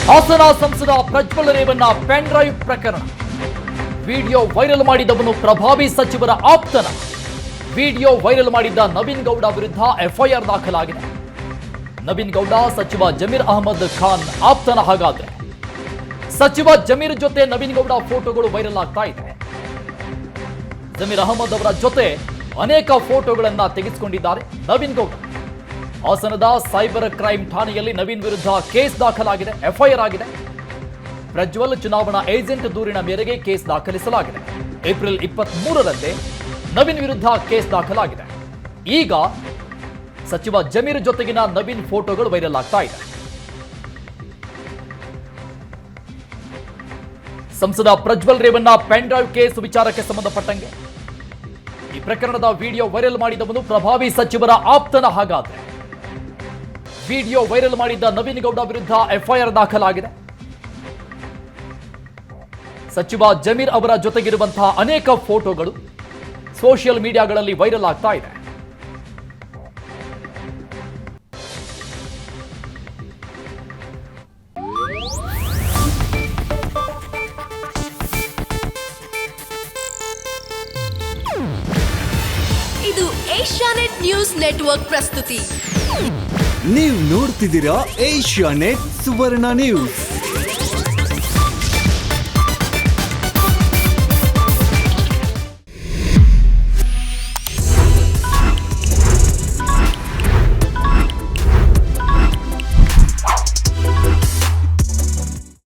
ಹಾಸನ ಸಂಸದ Prajwal Revanna pen drive ಪ್ರಕರಣ. Video viral ಮಾಡಿದವನು ಪ್ರಭಾವಿ ಸಚಿವರ ಆಪ್ತನ. ವಿಡಿಯೋ ವೈರಲ್ ಮಾಡಿದ್ದ ನವೀನ್ ಗೌಡ ವಿರುದ್ಧ ಎಫ್ಐಆರ್ ದಾಖಲಾಗಿದೆ. ನವೀನ್ ಗೌಡ ಸಚಿವ ಜಮೀರ್ ಅಹಮದ್ ಖಾನ್ ಆಪ್ತನ. ಹಾಗಾದ್ರೆ ಸಚಿವ ಜಮೀರ್ ಜೊತೆ ನವೀನ್ ಗೌಡ ಫೋಟೋಗಳು ವೈರಲ್ ಆಗ್ತಾ ಇದೆ. ಜಮೀರ್ ಅಹಮದ್ ಅವರ ಜೊತೆ ಅನೇಕ ಫೋಟೋಗಳನ್ನ ತೆಗೆಸಿಕೊಂಡಿದ್ದಾರೆ ನವೀನ್ ಗೌಡ. ಹಾಸನದ ಸೈಬರ್ ಕ್ರೈಮ್ ಠಾಣೆಯಲ್ಲಿ ನವೀನ್ ವಿರುದ್ಧ ಕೇಸ್ ದಾಖಲಾಗಿದೆ, ಎಫ್ಐಆರ್ ಆಗಿದೆ. ಪ್ರಜ್ವಲ್ ಚುನಾವಣಾ ಏಜೆಂಟ್ ದೂರಿನ ಮೇರೆಗೆ ಕೇಸ್ ದಾಖಲಿಸಲಾಗಿದೆ. ಏಪ್ರಿಲ್ 23ರಂದೇ ನವೀನ್ ವಿರುದ್ಧ ಕೇಸ್ ದಾಖಲಾಗಿದೆ. ಈಗ ಸಚಿವ ಜಮೀರ್ ಜೊತೆಗಿನ ನವೀನ್ ಫೋಟೋಗಳು ವೈರಲ್ ಆಗ್ತಾ ಇದೆ. ಸಂಸದ Prajwal Revanna pen drive case ವಿಚಾರಕ್ಕೆ ಸಂಬಂಧಪಟ್ಟಂಗೆ ಈ ಪ್ರಕರಣದ ವಿಡಿಯೋ ವೈರಲ್ ಮಾಡಿದವನು ಪ್ರಭಾವಿ ಸಚಿವರ ಆಪ್ತನ. ಹಾಗಾದ್ರೆ ವಿಡಿಯೋ ವೈರಲ್ ಮಾಡಿದ್ದ ನವೀನ್ ಗೌಡ ವಿರುದ್ಧ ಎಫ್ಐಆರ್ ದಾಖಲಾಗಿದೆ. ಸಚಿವ ಜಮೀರ್ ಅವರ ಜೊತೆಗಿರುವಂತಹ ಅನೇಕ ಫೋಟೋಗಳು ಸೋಷಿಯಲ್ ಮೀಡಿಯಾಗಳಲ್ಲಿ ವೈರಲ್ ಆಗ್ತಾ ಇದೆ. ಇದು ಏಷ್ಯಾನೆಟ್ ನ್ಯೂಸ್ ನೆಟ್ವರ್ಕ್ ಪ್ರಸ್ತುತಿ. ನೀವು ನೋಡ್ತಿದ್ದೀರಾ ಏಷ್ಯಾನೆಟ್ ಸುವರ್ಣ ನ್ಯೂಸ್.